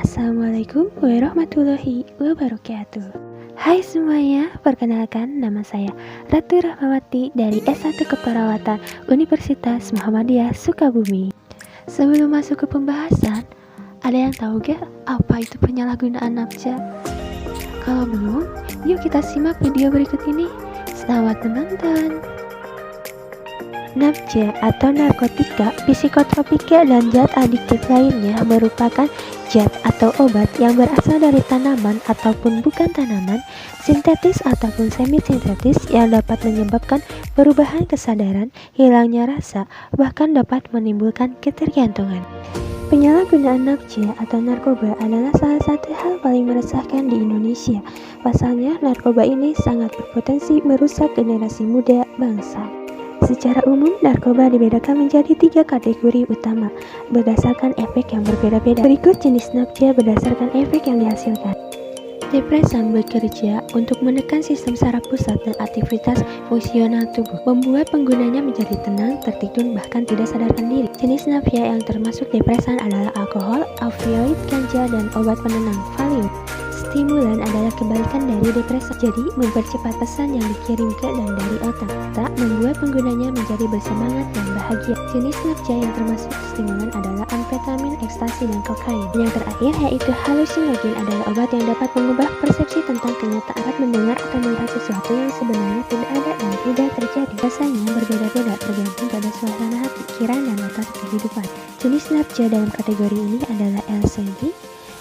Assalamualaikum warahmatullahi wabarakatuh. Hai semuanya, perkenalkan nama saya Ratu Rahmawati dari S1 Keperawatan Universitas Muhammadiyah Sukabumi. Sebelum masuk ke pembahasan, ada yang tahu gak apa itu penyalahgunaan nafsa? Kalau belum, yuk kita simak video berikut ini. Selamat menonton. Nafsa atau narkotika, psikotropika, dan zat adiktif lainnya merupakan zat atau obat yang berasal dari tanaman ataupun bukan tanaman, sintetis ataupun semi-sintetis yang dapat menyebabkan perubahan kesadaran, hilangnya rasa, bahkan dapat menimbulkan ketergantungan. Penyalahgunaan nafsa atau narkoba adalah salah satu hal paling meresahkan di Indonesia. Pasalnya, narkoba ini sangat berpotensi merusak generasi muda bangsa. Secara umum, narkoba dibedakan menjadi 3 kategori utama berdasarkan efek yang berbeda-beda. Berikut jenis nafsa berdasarkan efek yang dihasilkan. Depresan bekerja untuk menekan sistem saraf pusat dan aktivitas fungsional tubuh, membuat penggunanya menjadi tenang, tertidur, bahkan tidak sadarkan diri. Jenis nafsa yang termasuk depresan adalah alkohol, opioid, ganja, dan obat penenang, Valium. Stimulan adalah kebalikan dari depresi, jadi mempercepat pesan yang dikirim ke dan dari otak, tak membuat penggunanya menjadi bersemangat dan bahagia. Jenis nafsa yang termasuk stimulan adalah amfetamin, ekstasi, dan kokain. Yang terakhir yaitu halusinogen adalah obat yang dapat mengubah persepsi tentang kenyataan, mendengar atau melihat sesuatu yang sebenarnya tidak ada dan tidak terjadi. Rasanya berbeda-beda tergantung pada suasana hati, pikiran, dan latar kehidupan. Jenis nafsa dalam kategori ini adalah LSD,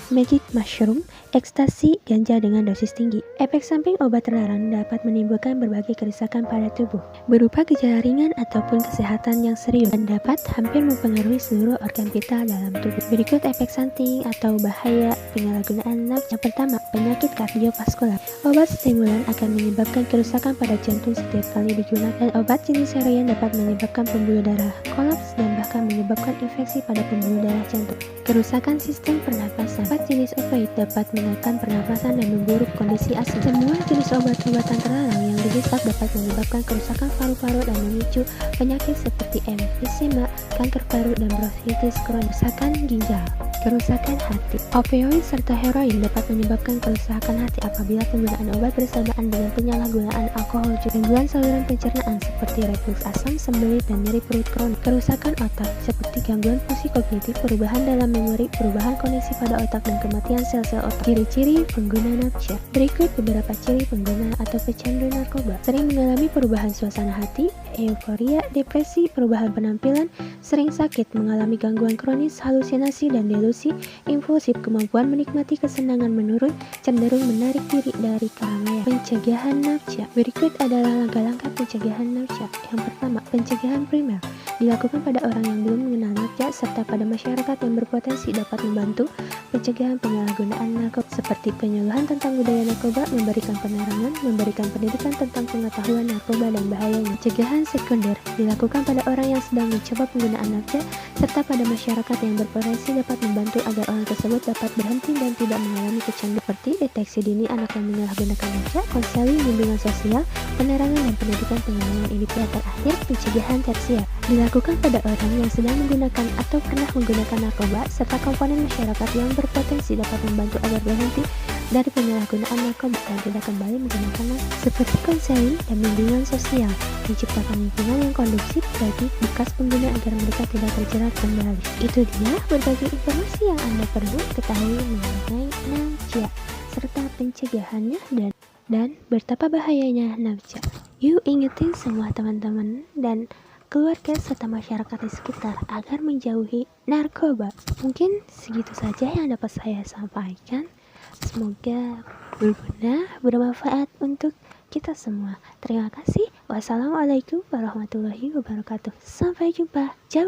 magic mushroom, ekstasi, ganja dengan dosis tinggi. Efek samping obat terlarang dapat menimbulkan berbagai kerusakan pada tubuh, berupa gejala ringan ataupun kesehatan yang serius, dan dapat hampir mempengaruhi seluruh organ vital dalam tubuh. Berikut efek samping atau bahaya penyalahgunaan nafsa. Yang pertama, penyakit kardiovaskular. Obat stimulan akan menyebabkan kerusakan pada jantung setiap kali digunakan, dan obat jenis heroin dapat menyebabkan pembuluh darah kolaps dan bahkan menyebabkan infeksi pada pembuluh darah jantung. Kerusakan sistem pernapasan. Jenis opioid dapat menekan pernapasan dan memburuk kondisi asam. Semua jenis obat-obatan terlarang yang dihisap dapat menyebabkan kerusakan paru-paru dan memicu penyakit seperti emfisema, kanker paru, dan bronkitis kronis. Kerusakan ginjal, kerusakan hati. Opioid serta heroin dapat menyebabkan kerusakan hati apabila penggunaan obat bersamaan dengan penyalahgunaan alkohol. Gangguan saluran pencernaan seperti reflux asam, sembelit, dan nyeri perut kronis. Kerusakan otak seperti gangguan fungsi kognitif, perubahan dalam memori, perubahan koneksi pada otak, dan kematian sel-sel otak. Ciri-ciri pengguna nafsa. Berikut beberapa ciri pengguna atau pecandu narkoba. Sering mengalami perubahan suasana hati, euforia, depresi, perubahan penampilan, sering sakit, mengalami gangguan kronis, halusinasi dan delusi, impulsif, kemampuan menikmati kesenangan menurun, cenderung menarik diri dari keramaian. Pencegahan nafsa. Berikut adalah langkah-langkah pencegahan nafsa. Yang pertama, pencegahan primer. Dilakukan pada orang yang belum mengenal nafsa serta pada masyarakat yang berpotensi dapat membantu pencegahan penyalahgunaan narkoba seperti penyuluhan tentang budaya narkoba, memberikan penerangan, memberikan pendidikan tentang pengetahuan narkoba dan bahayanya. Pencegahan sekunder dilakukan pada orang yang sedang mencoba penggunaan nafsa serta pada masyarakat yang berpotensi dapat membantu agar orang tersebut dapat berhenti dan tidak mengalami kecanduan, seperti deteksi dini anak yang menyalahgunakan nafsa, konseling, bimbingan sosial, penerangan, dan pendidikan pengembangan individu. Terakhir, pencegahan tersier dilakukan pada orang yang sedang menggunakan atau pernah menggunakan narkoba serta komponen masyarakat yang berpotensi dapat membantu agar berhenti dari penyalahgunaan narkoba dan tidak kembali menggunakan narkoba, seperti konseling dan bimbingan sosial, menciptakan lingkungan yang kondusif bagi bekas pengguna agar mereka tidak terjerat kembali. Itu dia berbagai informasi yang Anda perlu ketahui mengenai nafsa serta pencegahannya dan betapa bahayanya nafsa. Yuk ingetin semua teman-teman dan keluarga serta masyarakat di sekitar agar menjauhi narkoba. Mungkin segitu saja yang dapat saya sampaikan. Semoga berguna, bermanfaat untuk kita semua. Terima kasih. Wassalamualaikum warahmatullahi wabarakatuh. Sampai jumpa.